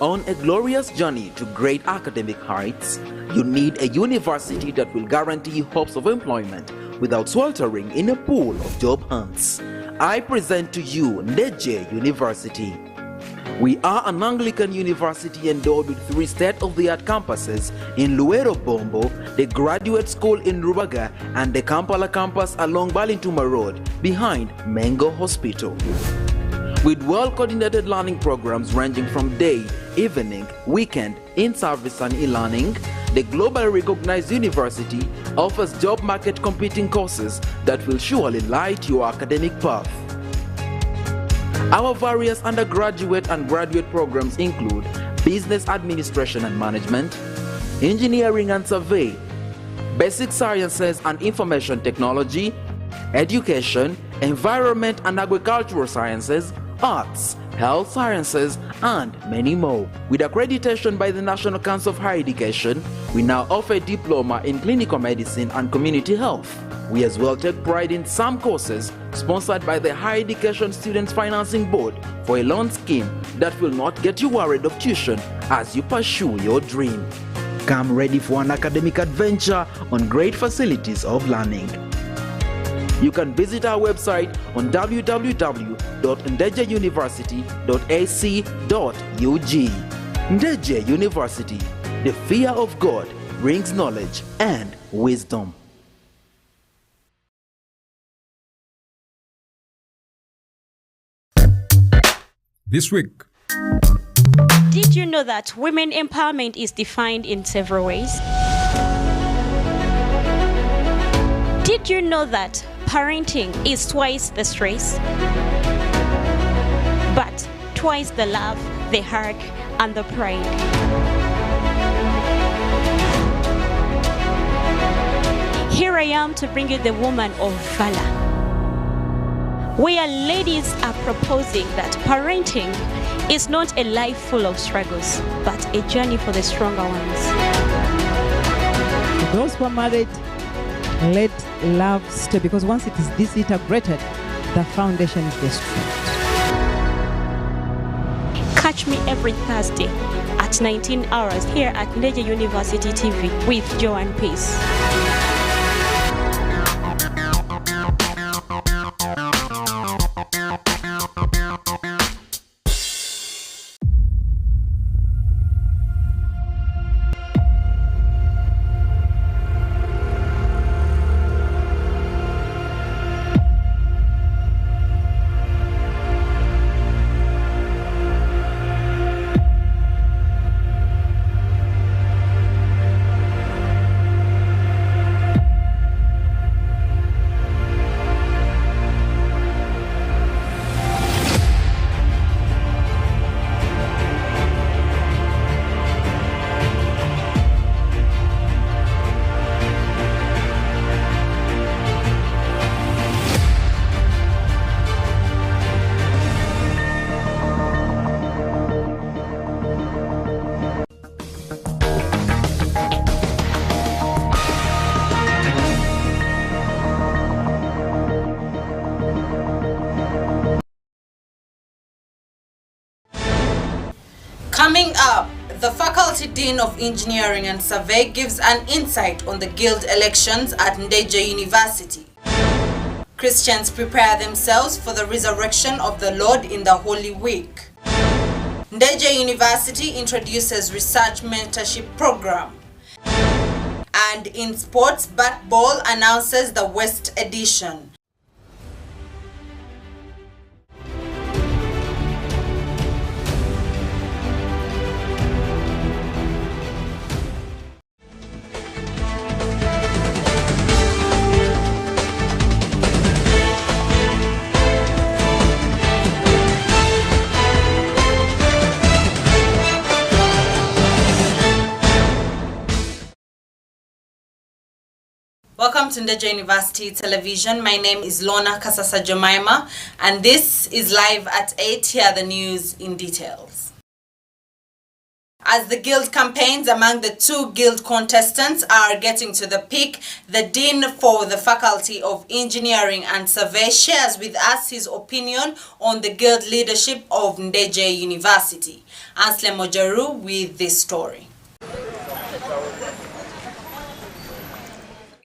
On a glorious journey to great academic heights, you need a university that will guarantee hopes of employment without sweltering in a pool of job hunts. I present to you Ndejje University. We are an Anglican university endowed with 3 state-of-the-art campuses in Luero Bombo, the Graduate School in Rubaga, and the Kampala campus along Balintuma Road behind Mengo Hospital. With well-coordinated learning programs ranging from day, evening, weekend, in-service and e-learning, the globally recognized university offers job market competing courses that will surely light your academic path. Our various undergraduate and graduate programs include Business Administration and Management, Engineering and Survey, Basic Sciences and Information Technology, Education, Environment and Agricultural Sciences, Arts, Health Sciences, and many more. With accreditation by the National Council of Higher Education, we now offer a diploma in clinical medicine and community health. We as well take pride in some courses sponsored by the Higher Education Students Financing Board for a loan scheme that will not get you worried of tuition as you pursue your dream. Come ready for an academic adventure on great facilities of learning. You can visit our website on www.ndejjeuniversity.ac.ug. Ndejje University, the fear of God brings knowledge and wisdom. This week. Did you know that women empowerment is defined in several ways? Did you know that parenting is twice the stress, but twice the love, the hug, and the pride? Here I am to bring you the woman of valor, where ladies are proposing that parenting is not a life full of struggles, but a journey for the stronger ones. For those who are married, let love stay, because once it is disintegrated, the foundation is destroyed. Catch me every Thursday at 19 hours here at Ndejje University TV with Joanne Peace. Coming up, the Faculty Dean of Engineering and Survey gives an insight on the guild elections at Ndejje University. Christians prepare themselves for the resurrection of the Lord in the Holy Week. Ndejje University introduces research mentorship program. And in sports, Bat-Ball announces the West Edition. Welcome to Ndejje University Television. My name is LONA KASASA Jemima, and this is live at 8. Here are the news in details. As the guild campaigns among the two guild contestants are getting to the peak, the Dean for the Faculty of Engineering and Survey shares with us his opinion on the guild leadership of Ndejje University. Ansle Mojaru with this story.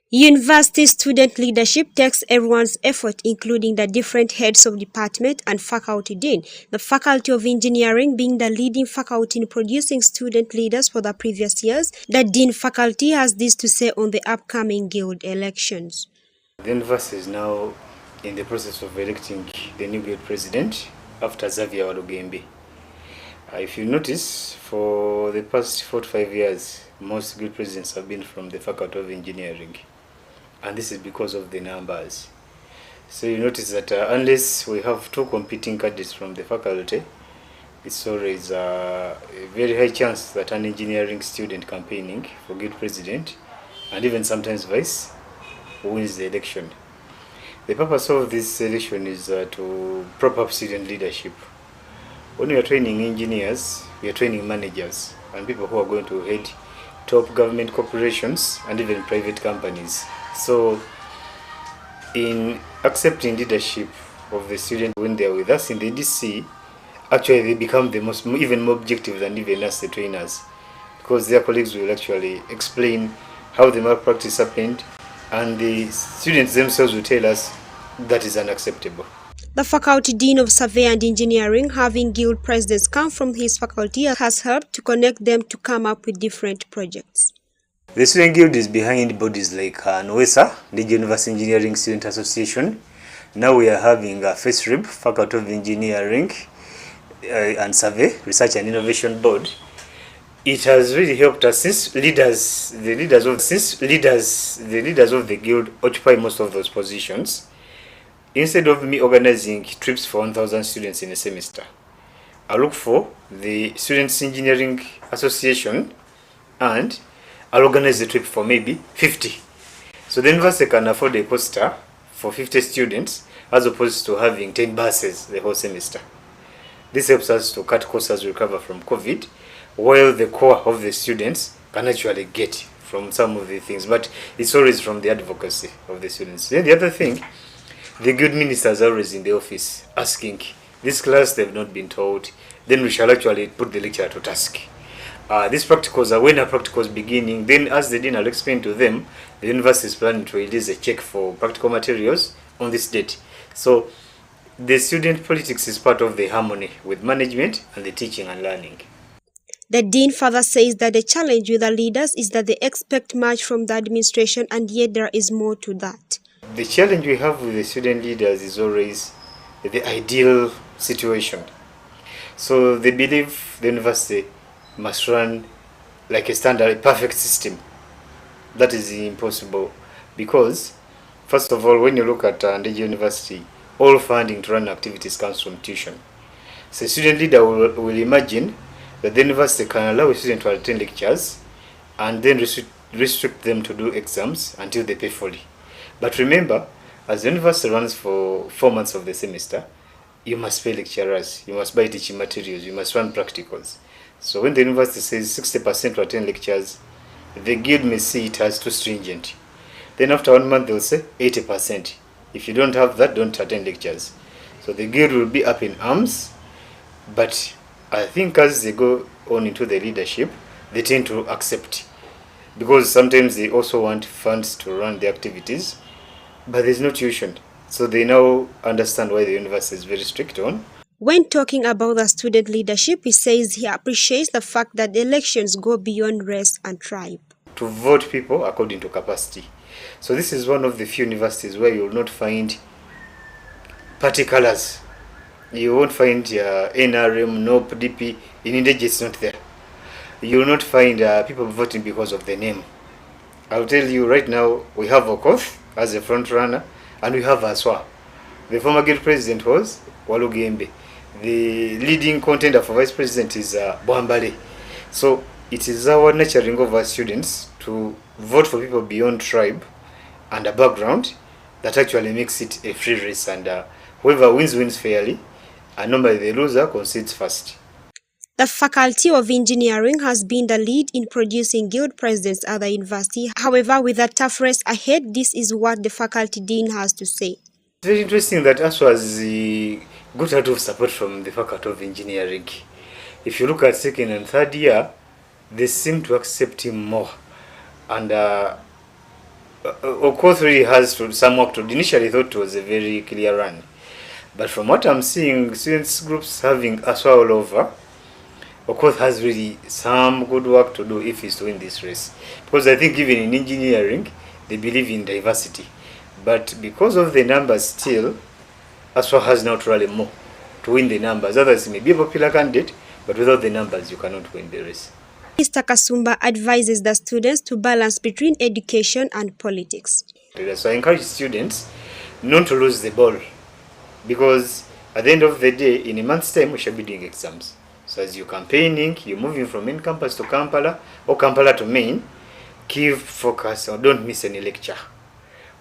University student leadership takes everyone's effort, including the different heads of department and faculty dean. The Faculty of Engineering being the leading faculty in producing student leaders for the previous years. The dean faculty has this to say on the upcoming guild elections. The university is now in the process of electing the new guild president after Xavier Walugembe. If you notice, for the past 4 to 5 years, most guild presidents have been from the Faculty of Engineering. And this is because of the numbers. So you notice that unless we have 2 competing candidates from the faculty, it's always a very high chance that an engineering student campaigning for guild president, and even sometimes vice, wins the election. The purpose of this election is to prop up student leadership. When we are training engineers, we are training managers and people who are going to head top government corporations and even private companies. So in accepting leadership of the students when they are with us in the DC, actually they become even more objective than even us, the trainers, because their colleagues will actually explain how the malpractice happened, and the students themselves will tell us that is unacceptable. The Faculty Dean of Survey and Engineering, having guild presidents come from his faculty, has helped to connect them to come up with different projects. The Student Guild is behind bodies like NOESA, Ndejje University Engineering Student Association. Now we are having a FACERIB, Faculty of Engineering and Survey, Research and Innovation Board. It has really helped us since the leaders of the guild occupy most of those positions. Instead of me organizing trips for 1,000 students in a semester, I look for the Students Engineering Association and I'll organize the trip for maybe 50. So the university can afford a coaster for 50 students as opposed to having 10 buses the whole semester. This helps us to cut costs as we recover from COVID, while the core of the students can actually get from some of the things, but it's always from the advocacy of the students. Then the other thing, the guild ministers are always in the office asking, this class they've not been told, then we shall actually put the lecturer to task. These practicals are when our practicals beginning, then as the dean will explain to them, the university is planning to release a check for practical materials on this date. So the student politics is part of the harmony with management and the teaching and learning. The dean further says that the challenge with the leaders is that they expect much from the administration, and yet there is more to that. The challenge we have with the student leaders is always the ideal situation. So they believe the university must run like a standard, perfect system. That is impossible, because first of all, when you look at Ndejje University, all funding to run activities comes from tuition. So a student leader will imagine that the university can allow a student to attend lectures and then restrict them to do exams until they pay fully. But remember, as the university runs for 4 months of the semester, you must pay lecturers, you must buy teaching materials, you must run practicals. So when the university says 60% to attend lectures, the guild may see it as too stringent. Then after 1 month, they'll say 80%. If you don't have that, don't attend lectures. So the guild will be up in arms, but I think as they go on into the leadership, they tend to accept, because sometimes they also want funds to run the activities, but there's no tuition. So they now understand why the university is very strict on. When talking about the student leadership, he says he appreciates the fact that the elections go beyond race and tribe. To vote people according to capacity. So this is one of the few universities where you will not find party colors. You won't find NRM, NOP, DP. In Ndejje, it's not there. You will not find people voting because of the name. I'll tell you right now, we have Okoth as a front runner, and we have Aswa. The former guild president was Walugembe. The leading contender for vice president is Bwambale. So it is our nurturing of our students to vote for people beyond tribe and a background that actually makes it a free race, and whoever wins fairly, and normally the loser concedes first. The Faculty of Engineering has been the lead in producing guild presidents at the university. However, with a tough race ahead, this is what the faculty dean has to say. It's very interesting that us was got a lot of support from the Faculty of Engineering. If you look at second and third year, they seem to accept him more. And of course, he has some work to do. Initially, thought it was a very clear run. But from what I'm seeing, students groups having us all over, of course, has really some good work to do if he's to win this race. Because I think even in engineering, they believe in diversity. But because of the numbers still, ASWA has not really more to win the numbers. Others may be a popular candidate, but without the numbers, you cannot win the race. Mr. Kasumba advises the students to balance between education and politics. So I encourage students not to lose the ball. Because at the end of the day, in a month's time, we shall be doing exams. So as you're campaigning, you're moving from main campus to Kampala or Kampala to main, keep focus or don't miss any lecture.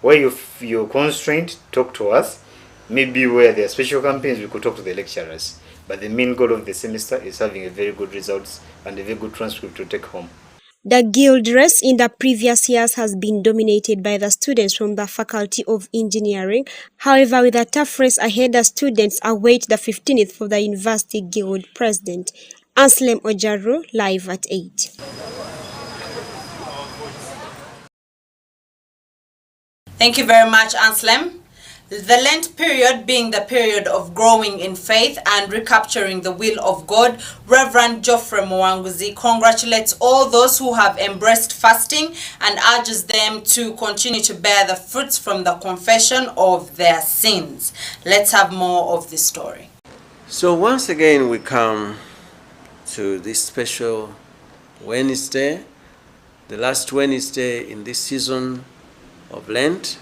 Where you're constrained, talk to us. Maybe where there are special campaigns, we could talk to the lecturers. But the main goal of the semester is having a very good results and a very good transcript to take home. The guild race in the previous years has been dominated by the students from the Faculty of Engineering. However, with a tough race ahead, the students await the 15th for the University Guild President. Anslem Ojaru, live at 8. Thank you very much, Anslem. The Lent period being the period of growing in faith and recapturing the will of God, Reverend Geoffrey Mwanguzi congratulates all those who have embraced fasting and urges them to continue to bear the fruits from the confession of their sins. Let's have more of this story. So once again we come to this special Wednesday, the last Wednesday in this season of Lent.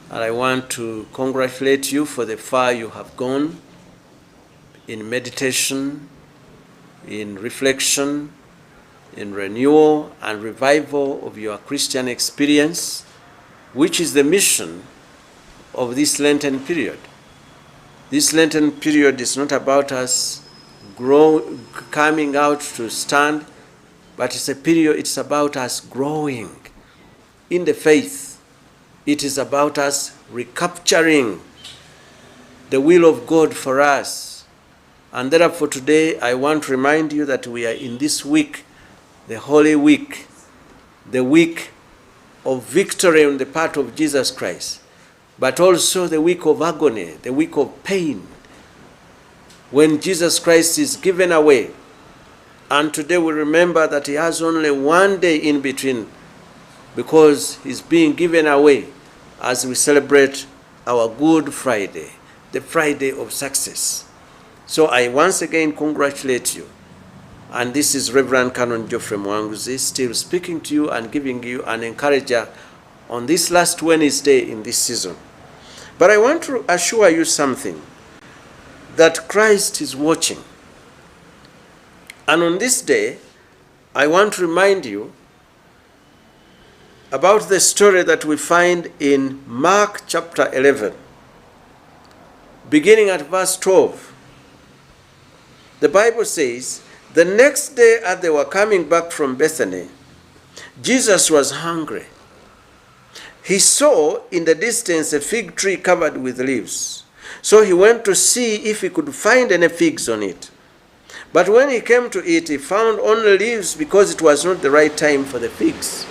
And I want to congratulate you for the far you have gone in meditation, in reflection, in renewal and revival of your Christian experience, which is the mission of this Lenten period. This Lenten period is not about us coming out to stand, but it's about us growing in the faith. It is about us recapturing the will of God for us. And therefore today I want to remind you that we are in this week, the Holy Week, the week of victory on the part of Jesus Christ, but also the week of agony, the week of pain, when Jesus Christ is given away. And today we remember that he has only one day in between, because he's being given away as we celebrate our Good Friday, the Friday of success. So I once again congratulate you. And this is Reverend Canon Geoffrey Mwanguzi still speaking to you and giving you an encourager on this last Wednesday in this season. But I want to assure you something, that Christ is watching. And on this day, I want to remind you about the story that we find in Mark chapter 11, beginning at verse 12. The Bible says, the next day as they were coming back from Bethany, Jesus was hungry. He saw in the distance a fig tree covered with leaves. So he went to see if he could find any figs on it. But when he came to it, he found only leaves, because it was not the right time for the figs.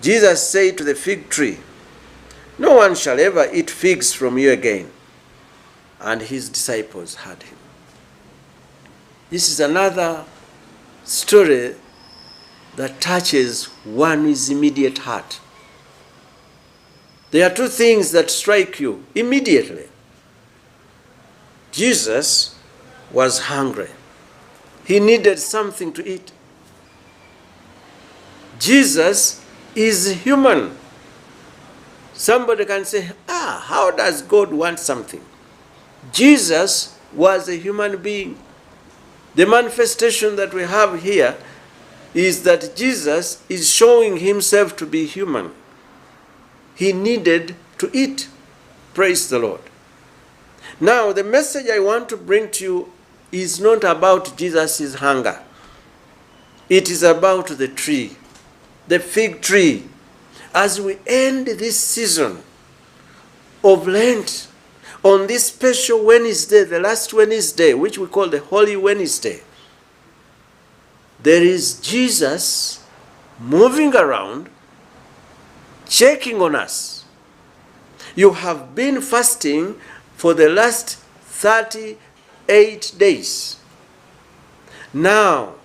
Jesus said to the fig tree, no one shall ever eat figs from you again. And his disciples heard him. This is another story that touches one's immediate heart. There are two things that strike you immediately. Jesus was hungry. He needed something to eat. Jesus is human. Somebody can say, how does God want something? Jesus was a human being. The manifestation that we have here is that Jesus is showing himself to be human. He needed to eat. Praise the Lord. Now, the message I want to bring to you is not about Jesus' hunger. It is about the tree, the fig tree. As we end this season of Lent, on this special Wednesday, the last Wednesday, which we call the Holy Wednesday, there is Jesus moving around, checking on us. You have been fasting for the last 38 days. Now,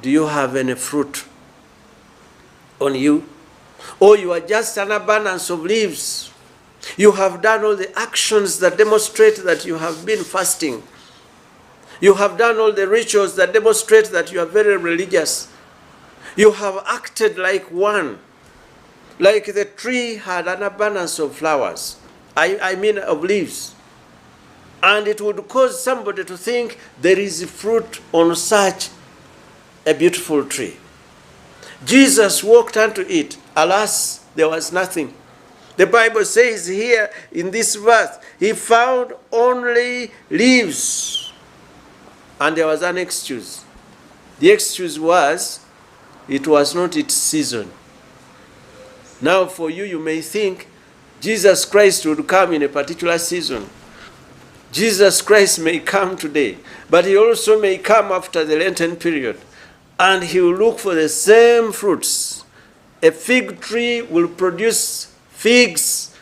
do you have any fruit on you? Or you are just an abundance of leaves? You have done all the actions that demonstrate that you have been fasting. You have done all the rituals that demonstrate that you are very religious. You have acted like one, like the tree had an abundance of flowers, I mean of leaves. And it would cause somebody to think there is fruit on such a beautiful tree. Jesus walked unto it. Alas, there was nothing. The Bible says here in this verse, he found only leaves. And there was an excuse. The excuse was, it was not its season. Now for you, you may think Jesus Christ would come in a particular season. Jesus Christ may come today, but he also may come after the Lenten period, and he will look for the same fruits. A fig tree will produce figs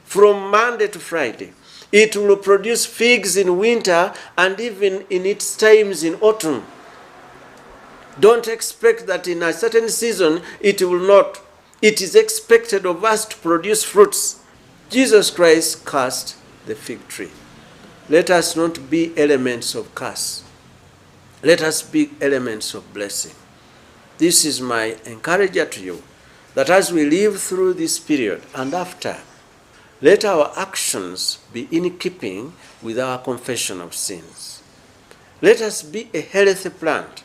from Monday to Friday. It will produce figs in winter and even in its times in autumn. Don't expect that in a certain season it will not. It is expected of us to produce fruits. Jesus Christ cursed the fig tree. Let us not be elements of curse. Let us be elements of blessing. This is my encouragement to you, that as we live through this period and after, let our actions be in keeping with our confession of sins. Let us be a healthy plant.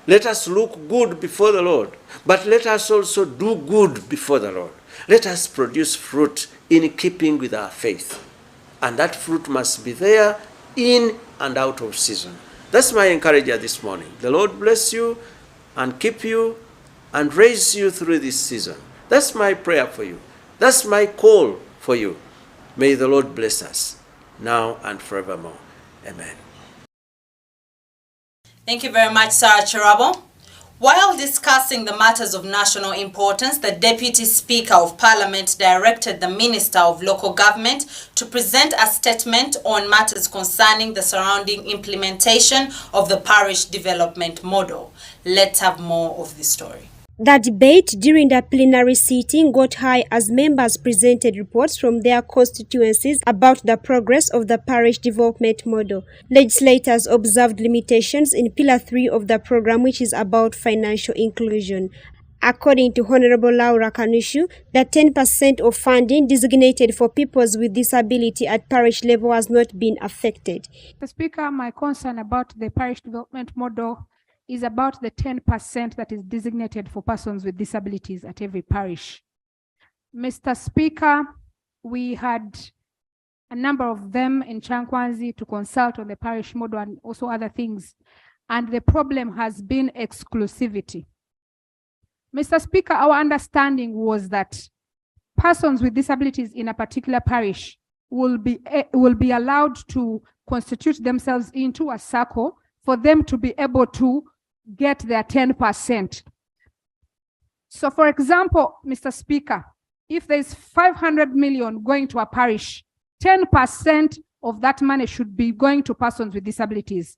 Let us look good before the Lord, but let us also do good before the Lord. Let us produce fruit in keeping with our faith. And that fruit must be there in and out of season. That's my encouragement this morning. The Lord bless you and keep you and raise you through this season. That's my prayer for you. That's my call for you. May the Lord bless us now and forevermore. Amen. Thank you very much, Sir Chirabo. While discussing the matters of national importance, the Deputy Speaker of Parliament directed the Minister of Local Government to present a statement on matters concerning the surrounding implementation of the parish development model. Let's have more of this story. The debate during the plenary sitting got high as members presented reports from their constituencies about the progress of the parish development model. Legislators observed limitations in Pillar 3 of the program, which is about financial inclusion. According to Honorable Laura Kanushu, the 10% of funding designated for peoples with disability at parish level has not been affected. Mr. Speaker, my concern about the parish development model is about the 10% that is designated for persons with disabilities at every parish. Mr. Speaker, we had a number of them in Chankwanzi to consult on the parish model and also other things, and the problem has been exclusivity. Mr. Speaker, our understanding was that persons with disabilities in a particular parish will be allowed to constitute themselves into a circle for them to be able to get their 10%. So for example, Mr. Speaker, if there's 500 million going to a parish, 10% of that money should be going to persons with disabilities.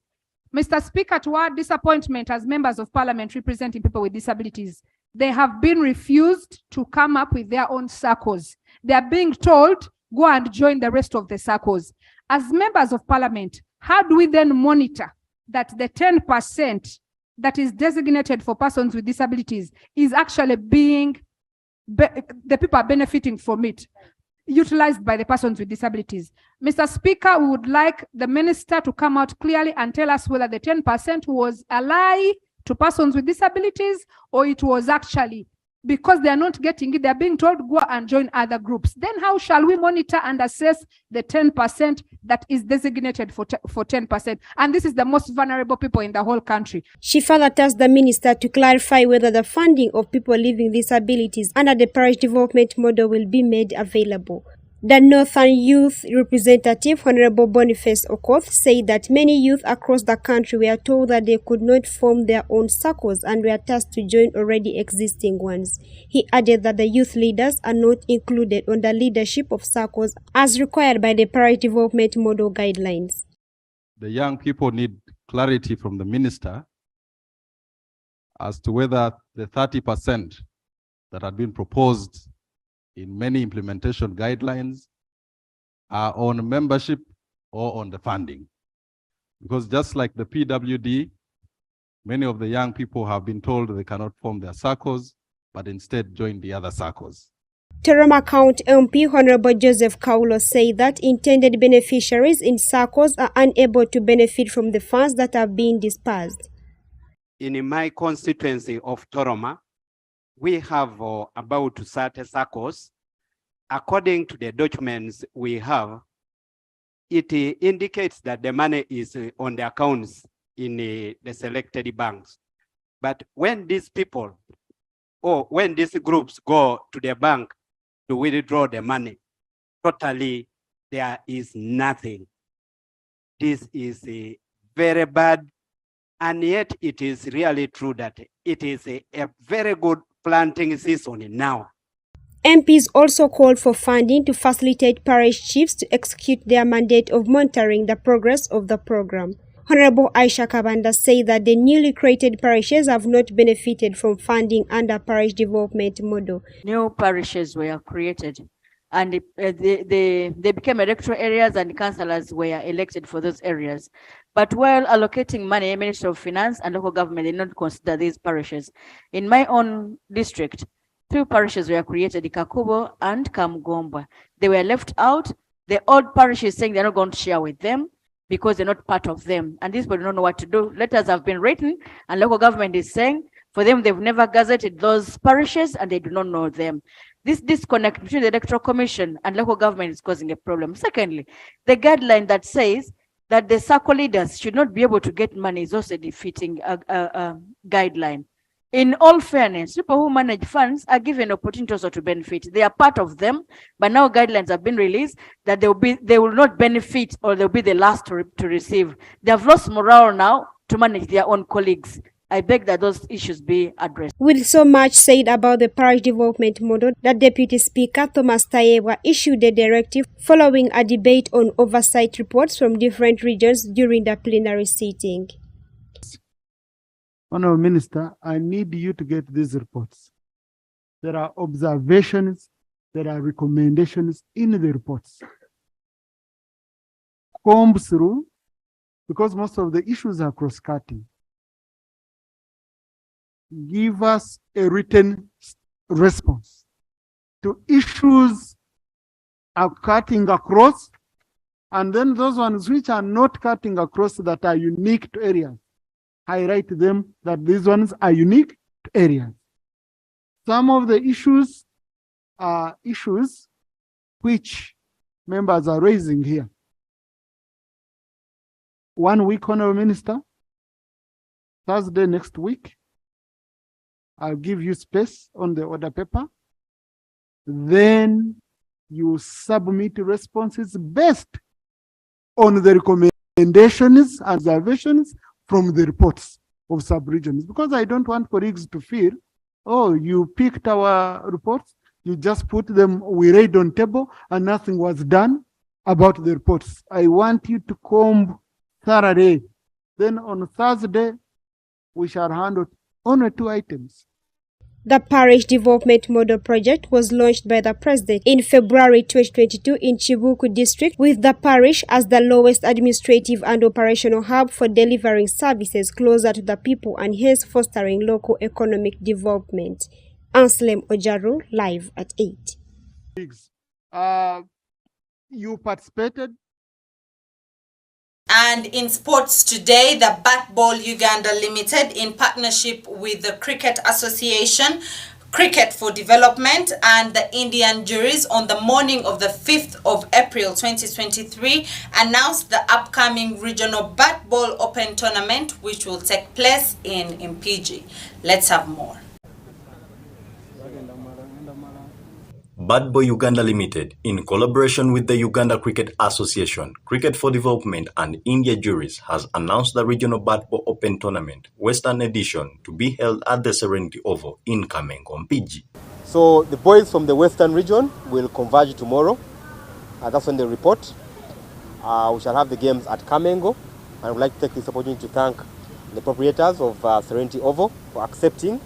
Mr. Speaker, to our disappointment as members of Parliament representing people with disabilities, they have been refused to come up with their own circles. They are being told, go and join the rest of the circles. As members of Parliament, how do we then monitor that the 10% that is designated for persons with disabilities is actually being, the people are benefiting from it, utilized by the persons with disabilities? Mr. Speaker, we would like the minister to come out clearly and tell us whether the 10% was a lie to persons with disabilities or it was actually because they are not getting it, they are being told go and join other groups. Then how shall we monitor and assess the 10% that is designated for 10%? And this is the most vulnerable people in the whole country. She further tasked the minister to clarify whether the funding of people living with disabilities under the parish development model will be made available. The Northern Youth Representative, Honorable Boniface Okoth, said that many youth across the country were told that they could not form their own circles and were tasked to join already existing ones. He added that the youth leaders are not included on the leadership of circles as required by the parish development model guidelines. The young people need clarity from the minister as to whether the 30% that had been proposed in many implementation guidelines are on membership or on the funding. Because just like the PWD, many of the young people have been told they cannot form their circles, but instead join the other circles. Teroma County MP Honorable Joseph Kaulo said that intended beneficiaries in circles are unable to benefit from the funds that are being dispersed. In my constituency of Toroma, we have about 30 circles. According to the documents we have, it indicates that the money is on the accounts in the selected banks. But when these people, or when these groups go to the bank to withdraw the money, totally there is nothing. This is very bad, and yet it is really true that it is a very good planting season now. MPs also called for funding to facilitate parish chiefs to execute their mandate of monitoring the progress of the program. Honorable Aisha Kabanda said that the newly created parishes have not benefited from funding under parish development model. New parishes were created and they became electoral areas and councillors were elected for those areas. But while allocating money, Ministry of Finance and local government did not consider these parishes. In my own district, 2 parishes were created, Kakubo and Kamgomba. They were left out. The old parishes saying they're not going to share with them because they're not part of them. And these people don't know what to do. Letters have been written and local government is saying for them, they've never gazetted those parishes and they do not know them. This disconnect between the Electoral Commission and local government is causing a problem. Secondly, the guideline that says that the circle leaders should not be able to get money is also defeating a guideline. In all fairness, people who manage funds are given opportunity also to benefit. They are part of them, but now guidelines have been released that they will not benefit or they'll be the last to receive. They have lost morale now to manage their own colleagues. I beg that those issues be addressed. With so much said about the parish development model, the Deputy Speaker Thomas Tayewa issued a directive following a debate on oversight reports from different regions during the plenary sitting. Honourable Minister, I need you to get these reports. There are observations, there are recommendations in the reports. Comb through, because most of the issues are cross-cutting. Give us a written response to issues are cutting across, and then those ones which are not cutting across that are unique to areas. Highlight them that these ones are unique to areas. Some of the issues are issues which members are raising here. 1 week, Honourable Minister, Thursday next week, I'll give you space on the order paper. Then you submit responses based on the recommendations and observations from the reports of sub-regions. Because I don't want colleagues to feel, oh, you picked our reports, you just put them, we read on table, and nothing was done about the reports. I want you to comb thoroughly. Then on Thursday, we shall handle only 2 items. The Parish Development Model Project was launched by the President in February 2022 in Chibuku District, with the parish as the lowest administrative and operational hub for delivering services closer to the people and hence fostering local economic development. Anselm Ojaru, live at 8. You participated. And in sports today, the Bat Ball Uganda Limited, in partnership with the Cricket Association, Cricket for Development and the Indian juries on the morning of the 5th of April 2023 announced the upcoming regional bat ball open tournament which will take place in Mpigi. Let's have more. Bad Boy Uganda Limited, in collaboration with the Uganda Cricket Association, Cricket for Development and India Juries, has announced the regional Bad Ball Open Tournament, Western Edition, to be held at the Serenity Oval in Kamengo, Mpigi. So the boys from the Western region will converge tomorrow. That's when they report. We shall have the games at Kamengo. And I would like to take this opportunity to thank the proprietors of Serenity Oval for accepting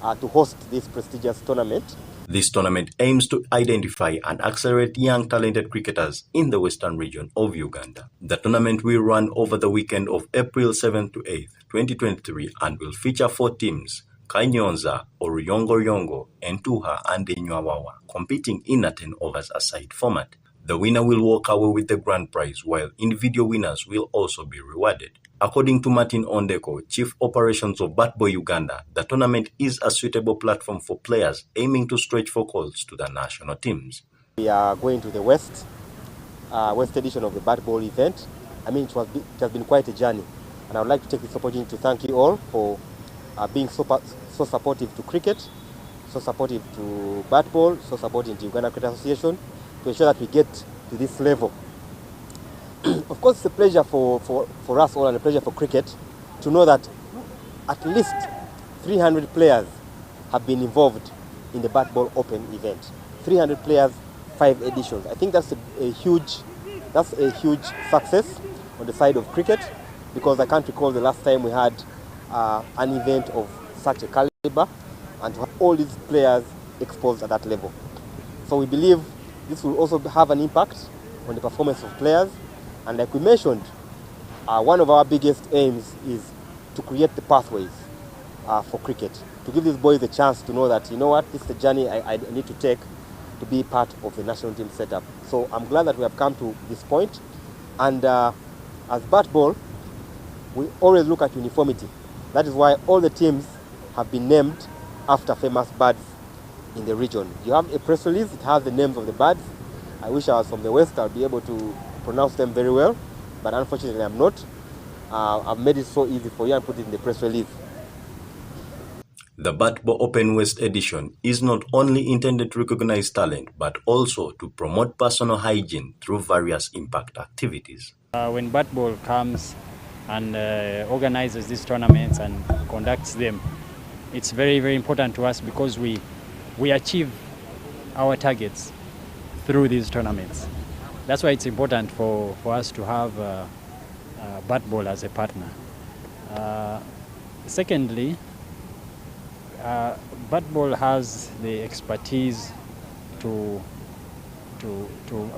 to host this prestigious tournament. This tournament aims to identify and accelerate young talented cricketers in the western region of Uganda. The tournament will run over the weekend of April 7th to 8th, 2023 and will feature 4 teams, Kanyonza, Oruyongo, Entuha and Enywawawa, competing in a 10 overs aside format. The winner will walk away with the grand prize, while individual winners will also be rewarded. According to Martin Ondeko, Chief Operations of Bat Boy Uganda, the tournament is a suitable platform for players aiming to stretch for calls to the national teams. We are going to the West edition of the Bat Ball event. I mean, it has been quite a journey. And I would like to take this opportunity to thank you all for being so supportive to cricket, so supportive to Bat Ball, so supportive to Uganda Cricket Association, to ensure that we get to this level. Of course, it's a pleasure for us all and a pleasure for cricket to know that at least 300 players have been involved in the Bat Ball Open event. 300 players, 5 editions. I think that's a huge success on the side of cricket, because I can't recall the last time we had an event of such a caliber and to have all these players exposed at that level. So we believe this will also have an impact on the performance of players. And like we mentioned, one of our biggest aims is to create the pathways for cricket, to give these boys a chance to know that, you know what, this is the journey I need to take to be part of the national team setup. So I'm glad that we have come to this point. And as Bat Ball, we always look at uniformity. That is why all the teams have been named after famous birds in the region. You have a press release, it has the names of the birds. I wish I was from the West, I'll be able to pronounce them very well, but unfortunately I'm not. I've made it so easy for you and put it in the press release. The Bat Ball Open West Edition is not only intended to recognize talent, but also to promote personal hygiene through various impact activities. When Bat Ball comes and organizes these tournaments and conducts them, it's very, very important to us, because we achieve our targets through these tournaments. That's why it's important for us to have Bat Ball as a partner. Secondly, Bat Ball has the expertise to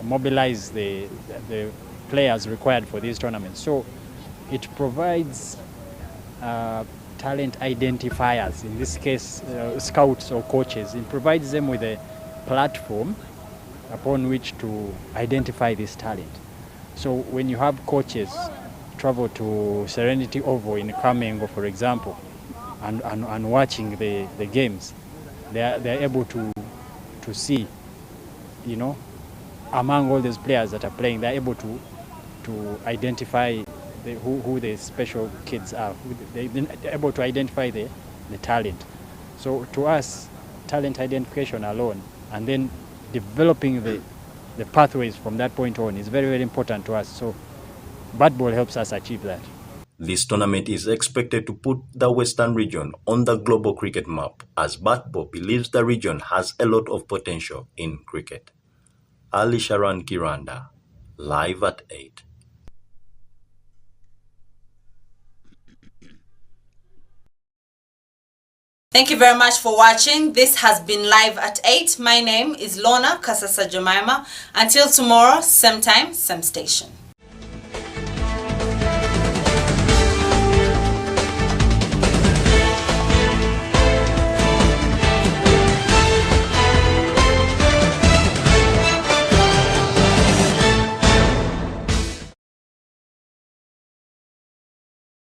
mobilize the players required for these tournaments. So it provides talent identifiers, in this case scouts or coaches. It provides them with a platform upon which to identify this talent. So when you have coaches travel to Serenity Oval in Kamengo, for example, and watching the games, they're able to see, you know, among all those players that are playing, they're able to identify who the special kids are. They're able to identify the talent. So to us, talent identification alone, and then developing the pathways from that point on, is very, very important to us. So Bat Ball helps us achieve that. This tournament is expected to put the Western region on the global cricket map, as Bat Ball believes the region has a lot of potential in cricket. Ali Sharan Kiranda, live at 8. Thank you very much for watching. This has been Live at 8. My name is LONA KASASA Jemima. Until tomorrow, same time, same station.